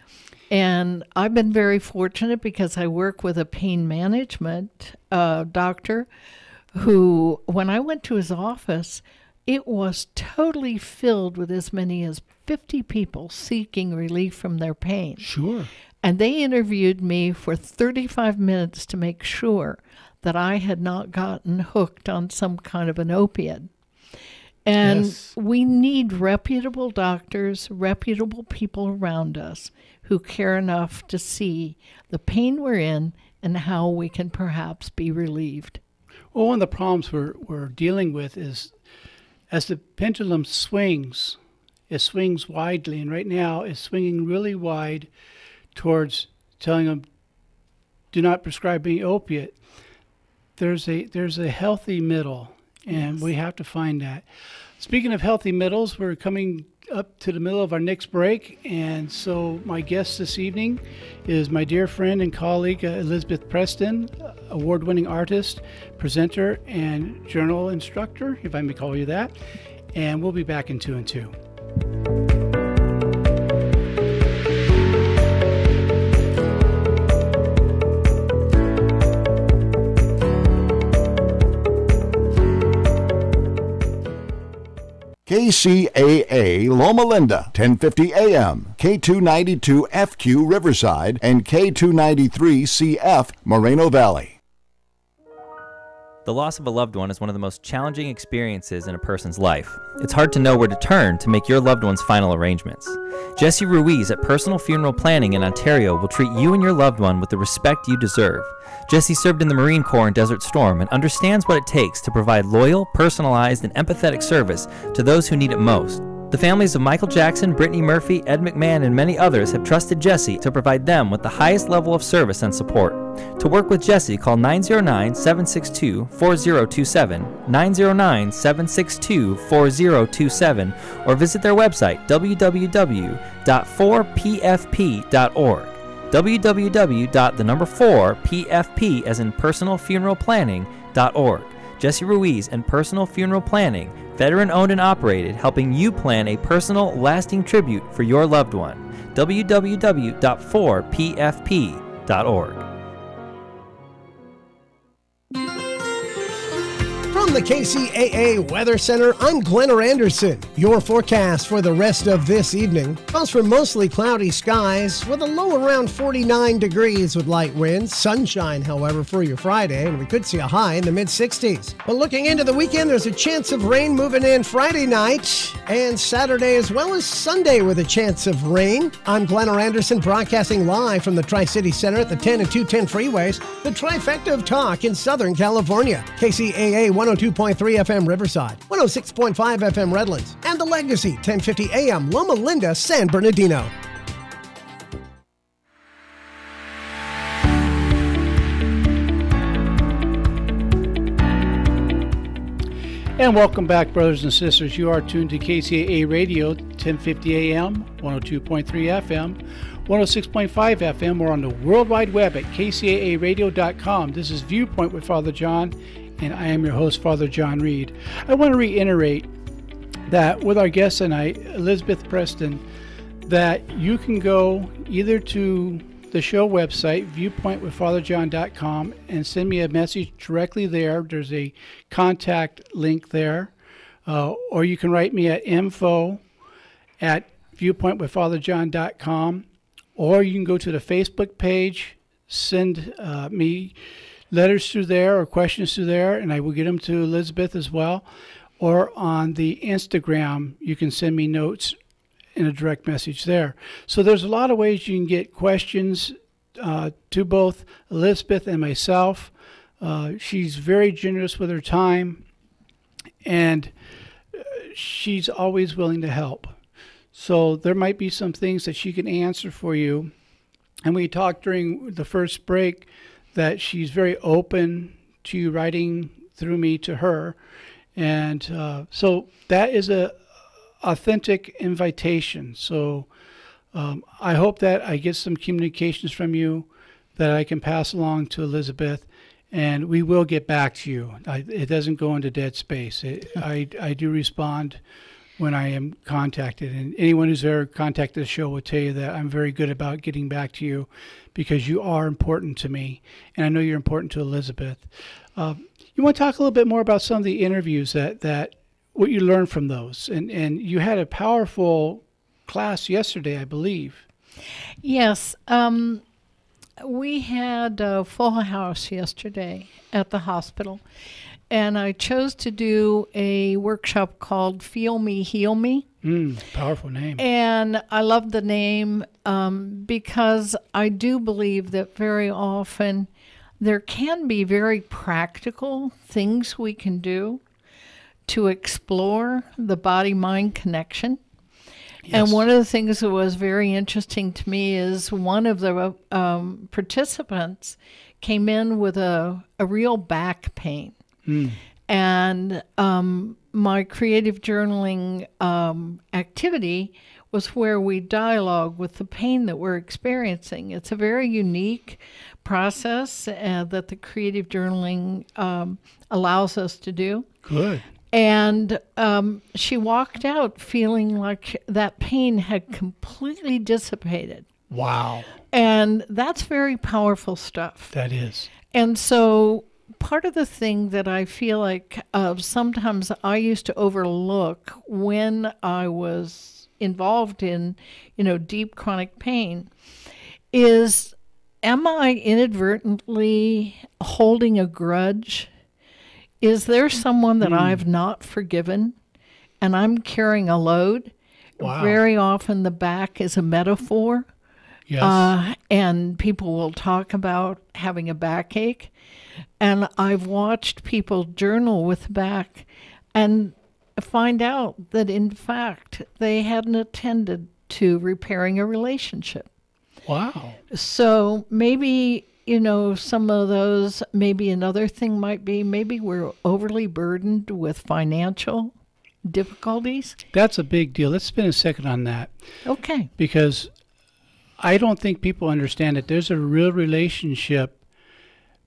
S10: and I've been very fortunate because I work with a pain management doctor who, when I went to his office, it was totally filled with as many as 50 people seeking relief from their pain.
S9: Sure.
S10: And they interviewed me for 35 minutes to make sure that I had not gotten hooked on some kind of an opiate. And we need reputable doctors, reputable people around us who care enough to see the pain we're in and how we can perhaps be relieved.
S9: Well, one of the problems we're dealing with is as the pendulum swings, it swings widely. And right now it's swinging really wide towards telling them, do not prescribe any opiate. There's a healthy middle, and we have to find that. Speaking of healthy middles, we're coming up to the middle of our next break, and so my guest this evening is my dear friend and colleague Elizabeth Preston, award-winning artist, presenter, and journal instructor, if I may call you that. And we'll be back in 2 and 2.
S12: KCAA Loma Linda, 1050 AM, K292 FQ Riverside, and K293 CF Moreno Valley.
S11: The loss of a loved one is one of the most challenging experiences in a person's life. It's hard to know where to turn to make your loved one's final arrangements. Jesse Ruiz at Personal Funeral Planning in Ontario will treat you and your loved one with the respect you deserve. Jesse served in the Marine Corps in Desert Storm and understands what it takes to provide loyal, personalized, and empathetic service to those who need it most. The families of Michael Jackson, Brittany Murphy, Ed McMahon, and many others have trusted Jesse to provide them with the highest level of service and support. To work with Jesse, call 909-762-4027, 909-762-4027, or visit their website, www.4pfp.org. www.4pfp as in personalfuneralplanning.org. Jesse Ruiz and Personal Funeral Planning, veteran-owned and operated, helping you plan a personal, lasting tribute for your loved one. www.4pfp.org.
S14: From the KCAA Weather Center, I'm Glenn Anderson. Your forecast for the rest of this evening calls for mostly cloudy skies with a low around 49 degrees with light winds. Sunshine, however, for your Friday, and we could see a high in the mid-60s. But looking into the weekend, there's a chance of rain moving in Friday night and Saturday as well as Sunday with a chance of rain. I'm Glenn Anderson broadcasting live from the Tri-City Center at the 10 and 210 freeways, the trifecta of talk in Southern California. KCAA 102.3 FM Riverside, 106.5 FM Redlands, and the Legacy 1050 AM Loma Linda, San Bernardino.
S9: And welcome back, brothers and sisters. You are tuned to KCAA Radio, 1050 AM, 102.3 FM, 106.5 FM. We're on the World Wide Web at kcaaradio.com. This is Viewpoint with Father John, and I am your host, Father John Reed. I want to reiterate that with our guest tonight, Elizabeth Preston, that you can go either to the show website, viewpointwithfatherjohn.com, and send me a message directly there. There's a contact link there. Or you can write me at info@viewpointwithfatherjohn.com, or you can go to the Facebook page, send me letters through there or questions through there, and I will get them to Elizabeth as well. Or on the Instagram, you can send me notes in a direct message there. So there's a lot of ways you can get questions to both Elizabeth and myself. She's very generous with her time, and she's always willing to help. So there might be some things that she can answer for you. And we talked during the first break that she's very open to you writing through me to her. And so that is a authentic invitation. So I hope that I get some communications from you that I can pass along to Elizabeth, and we will get back to you. It doesn't go into dead space. I do respond when I am contacted, and anyone who's ever contacted the show will tell you that I'm very good about getting back to you because you are important to me, and I know you're important to Elizabeth. You want to talk a little bit more about some of the interviews that what you learn from those. And you had a powerful class yesterday, I believe.
S10: Yes. We had a full house yesterday at the hospital, and I chose to do a workshop called Feel Me, Heal Me.
S9: Powerful name.
S10: And I love the name because I do believe that very often there can be very practical things we can do to explore the body-mind connection. Yes. And one of the things that was very interesting to me is one of the participants came in with a real back pain. And my creative journaling activity was where we dialogue with the pain that we're experiencing. It's a very unique process that the creative journaling allows us to do.
S9: Good.
S10: And she walked out feeling like that pain had completely dissipated.
S9: Wow.
S10: And that's very powerful stuff.
S9: That is.
S10: And so part of the thing that I feel like sometimes I used to overlook when I was involved in, deep chronic pain is, am I inadvertently holding a grudge? Is there someone that I've not forgiven and I'm carrying a load?
S9: Wow.
S10: Very often the back is a metaphor.
S9: Yes.
S10: And people will talk about having a backache. And I've watched people journal with the back and find out that, in fact, they hadn't attended to repairing a relationship.
S9: Wow.
S10: So maybe, some of those, maybe another thing might be maybe we're overly burdened with financial difficulties.
S9: That's a big deal. Let's spend a second on that.
S10: Okay.
S9: Because I don't think people understand that there's a real relationship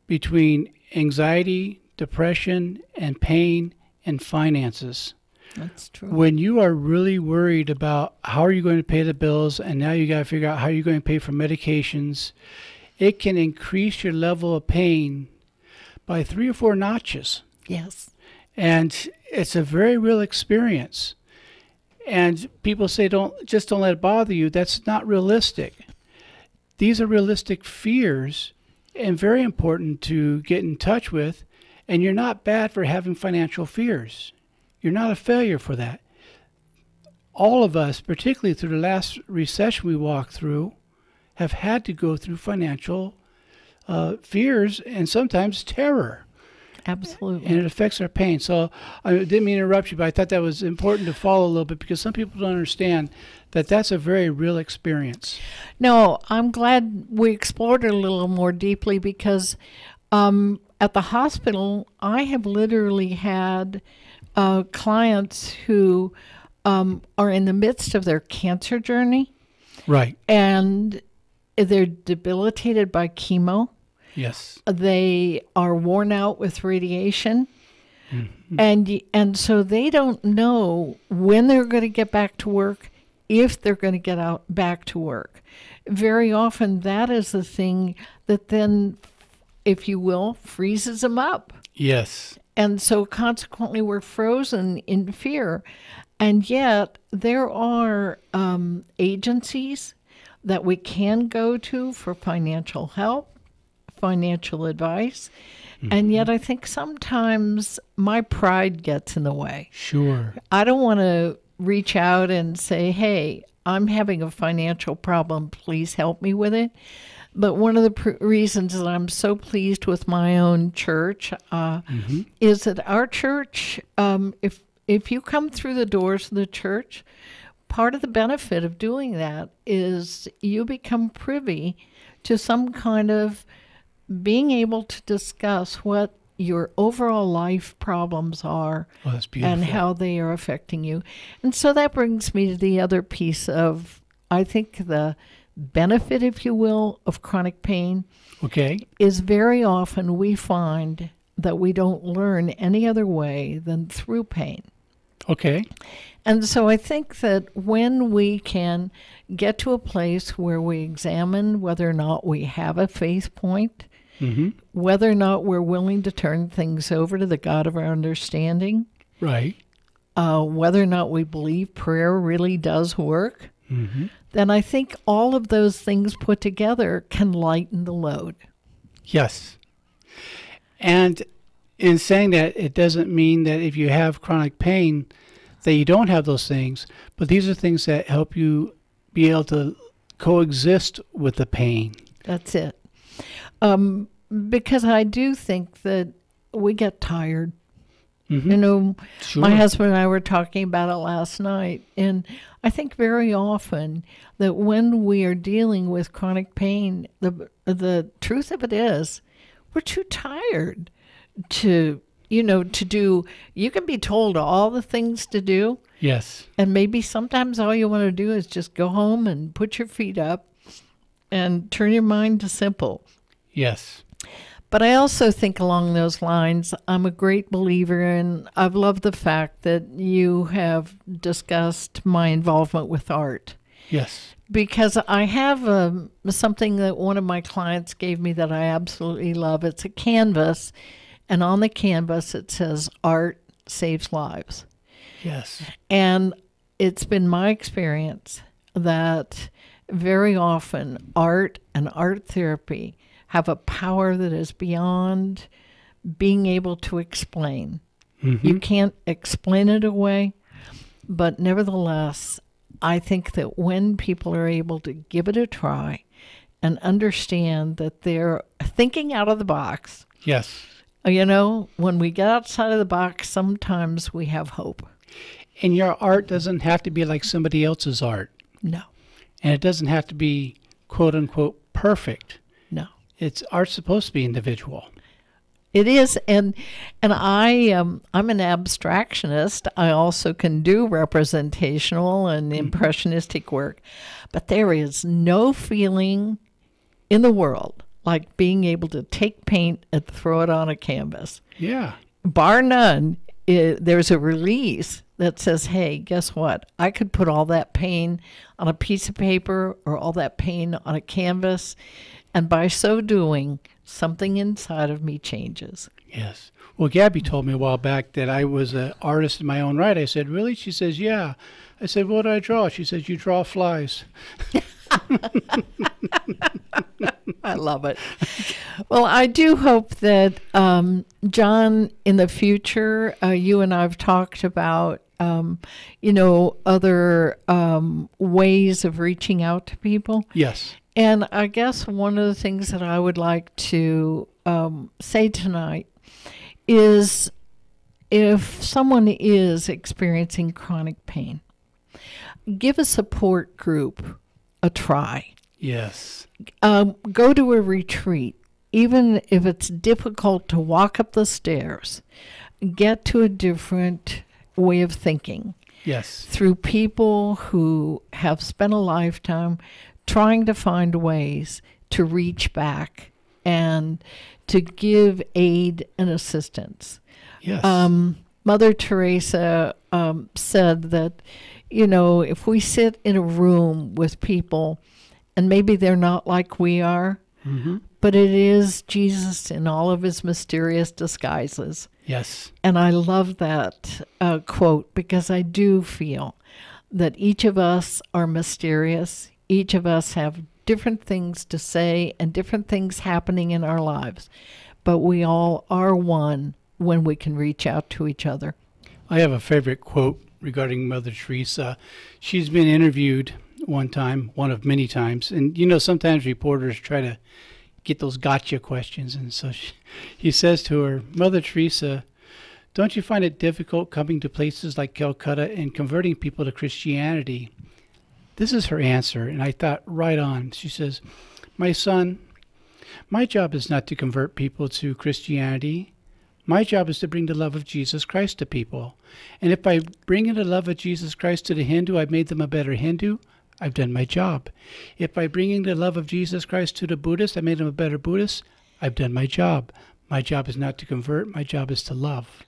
S9: between anxiety, depression, and pain and finances.
S10: That's true.
S9: When you are really worried about how are you going to pay the bills, and now you got to figure out how you're going to pay for medications, it can increase your level of pain by 3 or 4 notches.
S10: Yes.
S9: And it's a very real experience. And people say, don't let it bother you. That's not realistic. These are realistic fears and very important to get in touch with. And you're not bad for having financial fears. You're not a failure for that. All of us, particularly through the last recession we walked through, have had to go through financial fears and sometimes terror.
S10: Absolutely.
S9: And it affects our pain. So I didn't mean to interrupt you, but I thought that was important to follow a little bit because some people don't understand that that's a very real experience.
S10: No, I'm glad we explored it a little more deeply because at the hospital, I have literally had clients who are in the midst of their cancer journey.
S9: Right.
S10: And they're debilitated by chemo.
S9: Yes.
S10: They are worn out with radiation. Mm-hmm. And so they don't know when they're going to get back to work, if they're going to get back to work. Very often that is the thing that then, if you will, freezes them up.
S9: Yes.
S10: And so consequently we're frozen in fear. And yet there are agencies that we can go to for financial help, financial advice. Mm-hmm. And yet I think sometimes my pride gets in the way.
S9: Sure.
S10: I don't want to reach out and say, hey, I'm having a financial problem. Please help me with it. But one of the reasons that I'm so pleased with my own church is that our church, if you come through the doors of the church, part of the benefit of doing that is you become privy to some kind of being able to discuss what your overall life problems are and how they are affecting you. And so that brings me to the other piece of, I think, the benefit, if you will, of chronic pain.
S9: Okay.
S10: Is very often we find that we don't learn any other way than through pain.
S9: Okay.
S10: And so I think that when we can get to a place where we examine whether or not we have a faith point, whether or not we're willing to turn things over to the God of our understanding,
S9: right,
S10: whether or not we believe prayer really does work,
S9: Mm-hmm.
S10: then I think all of those things put together can lighten the load.
S9: Yes. And in saying that, it doesn't mean that if you have chronic pain that you don't have those things, but these are things that help you be able to coexist with the pain.
S10: That's it. Because I do think that we get tired.
S9: Mm-hmm.
S10: You know,
S9: Sure.
S10: my husband and I were talking about it last night, and I think very often that when we are dealing with chronic pain, the truth of it is we're too tired to do. You can be told all the things to do,
S9: Yes.
S10: and maybe sometimes all you want to do is just go home and put your feet up and turn your mind to simple.
S9: Yes.
S10: But I also think along those lines, I'm a great believer in, I've loved the fact that you have discussed my involvement with art.
S9: Yes.
S10: Because I have something that one of my clients gave me that I absolutely love. It's a canvas, and on the canvas it says, "Art saves lives."
S9: Yes.
S10: And it's been my experience that very often art and art therapy have a power that is beyond being able to explain.
S9: Mm-hmm.
S10: You can't explain it away, but nevertheless, I think that when people are able to give it a try and understand that they're thinking out of the box,
S9: Yes.
S10: when we get outside of the box, sometimes we have hope.
S9: And your art doesn't have to be like somebody else's art.
S10: No.
S9: And it doesn't have to be, quote unquote, perfect.
S10: No.
S9: Art's supposed to be individual.
S10: It is, and I'm an abstractionist. I also can do representational and impressionistic work, but there is no feeling in the world like being able to take paint and throw it on a canvas.
S9: Yeah.
S10: Bar none, there's a release that says, hey, guess what? I could put all that pain on a piece of paper or all that pain on a canvas, and by so doing, something inside of me changes.
S9: Yes. Well, Gabby told me a while back that I was an artist in my own right. I said, really? She says, yeah. I said, what do I draw? She says, you draw flies.
S10: I love it. Well, I do hope that, John, in the future, you and I have talked about, other ways of reaching out to people.
S9: Yes.
S10: And I guess one of the things that I would like to say tonight is if someone is experiencing chronic pain, give a support group a try.
S9: Yes.
S10: Go to a retreat. Even if it's difficult to walk up the stairs, get to a different way of thinking.
S9: Yes.
S10: Through people who have spent a lifetime trying to find ways to reach back and to give aid and assistance.
S9: Yes.
S10: Mother Teresa said that, if we sit in a room with people and maybe they're not like we are,
S9: mm-hmm.
S10: but it is Jesus in all of his mysterious disguises.
S9: Yes.
S10: And I love that quote because I do feel that each of us are mysterious. Each of us have different things to say and different things happening in our lives, but we all are one when we can reach out to each other.
S9: I have a favorite quote regarding Mother Teresa. She's been interviewed one of many times, and sometimes reporters try to get those gotcha questions, and so he says to her, Mother Teresa, don't you find it difficult coming to places like Calcutta and converting people to Christianity? This is her answer, and I thought right on. She says, my son, my job is not to convert people to Christianity. My job is to bring the love of Jesus Christ to people. And if by bringing the love of Jesus Christ to the Hindu, I've made them a better Hindu, I've done my job. If by bringing the love of Jesus Christ to the Buddhist, I made them a better Buddhist, I've done my job. My job is not to convert. My job is to love.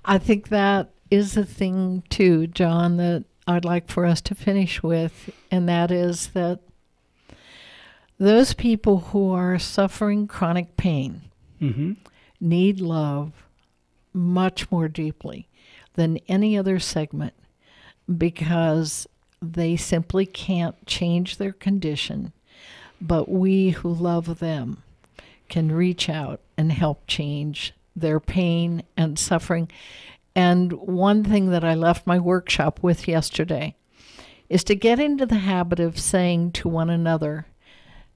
S10: I think that is the thing, too, John, that I'd like for us to finish with, and that is that those people who are suffering chronic pain
S9: mm-hmm.
S10: need love much more deeply than any other segment because they simply can't change their condition. But we who love them can reach out and help change their pain and suffering. And one thing that I left my workshop with yesterday is to get into the habit of saying to one another,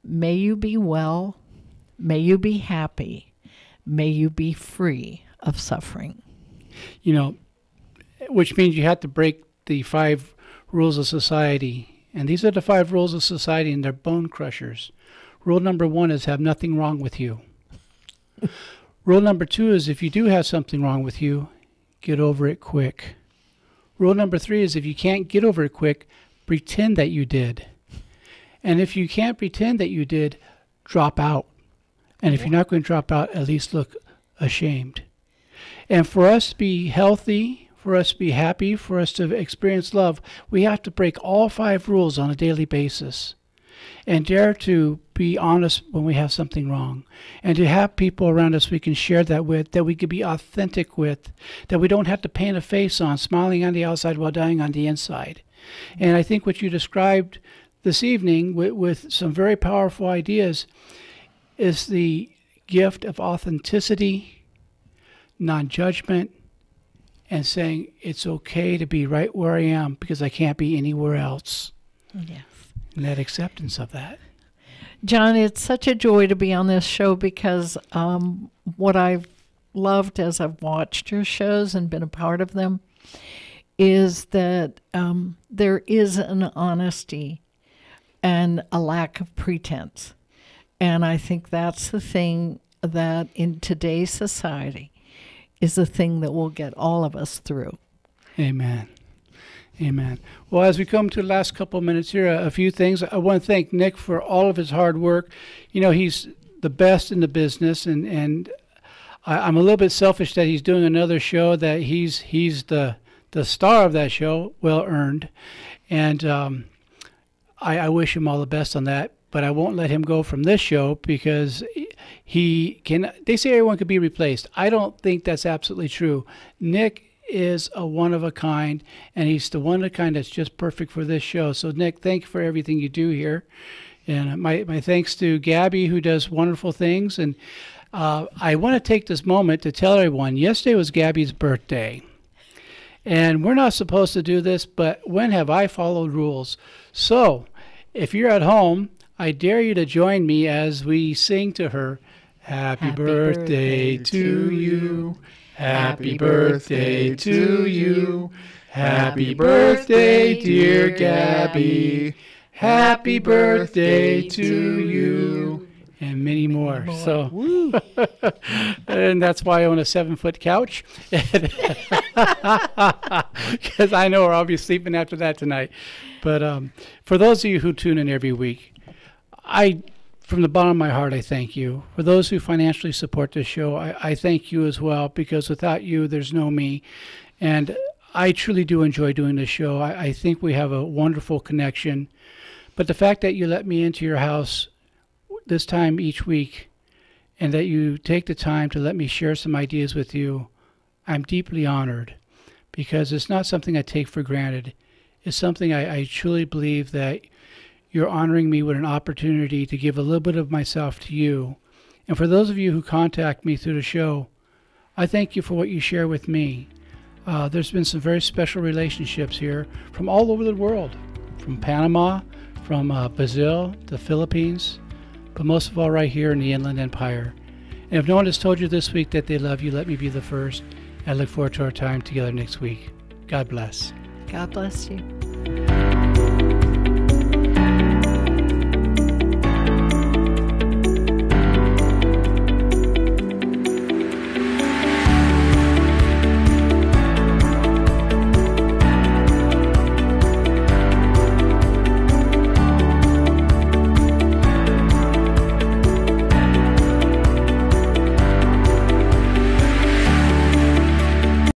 S10: may you be well, may you be happy, may you be free of suffering.
S9: You know, which means you have to break the 5 rules of society. And these are the 5 rules of society, and they're bone crushers. Rule number 1 is have nothing wrong with you. Rule number 2 is if you do have something wrong with you, get over it quick. Rule number 3 is if you can't get over it quick, pretend that you did. And if you can't pretend that you did, drop out. And if you're not going to drop out, at least look ashamed. And for us to be healthy, for us to be happy, for us to experience love, we have to break all 5 rules on a daily basis. And dare to be honest when we have something wrong. And to have people around us we can share that with, that we can be authentic with, that we don't have to paint a face on, smiling on the outside while dying on the inside. And I think what you described this evening with some very powerful ideas is the gift of authenticity, non-judgment, and saying it's okay to be right where I am because I can't be anywhere else.
S10: Yes.
S9: And that acceptance of that.
S10: John, it's such a joy to be on this show because what I've loved as I've watched your shows and been a part of them is that there is an honesty and a lack of pretense. And I think that's the thing that in today's society is the thing that will get all of us through.
S9: Amen. Amen. Well, as we come to the last couple of minutes here, a few things. I want to thank Nick for all of his hard work. You know, he's the best in the business, and I'm a little bit selfish that he's doing another show, that he's the star of that show, well earned. And I wish him all the best on that, but I won't let him go from this show because he can. They say everyone could be replaced. I don't think that's absolutely true. Nick is a one of a kind, and he's the one of a kind that's just perfect for this show. So Nick, thank you for everything you do here, and my thanks to Gabby, who does wonderful things. And I want to take this moment to tell everyone yesterday was Gabby's birthday, and we're not supposed to do this, but when have I followed rules? So if you're at home, I dare you to join me as we sing to her, happy birthday to you. Happy birthday to you. Happy birthday, dear Gabby. Happy birthday to you. And many more. So, and that's why I own a 7-foot couch. Because I know I'll be sleeping after that tonight. But for those of you who tune in every week, from the bottom of my heart, I thank you. For those who financially support this show, I thank you as well, because without you, there's no me. And I truly do enjoy doing this show. I think we have a wonderful connection. But the fact that you let me into your house this time each week, and that you take the time to let me share some ideas with you, I'm deeply honored, because it's not something I take for granted. It's something I truly believe that you're honoring me with an opportunity to give a little bit of myself to you. And for those of you who contact me through the show, I thank you for what you share with me. There's been some very special relationships here from all over the world, from Panama, from Brazil, the Philippines, but most of all right here in the Inland Empire. And if no one has told you this week that they love you, let me be the first. I look forward to our time together next week. God bless.
S10: God bless you.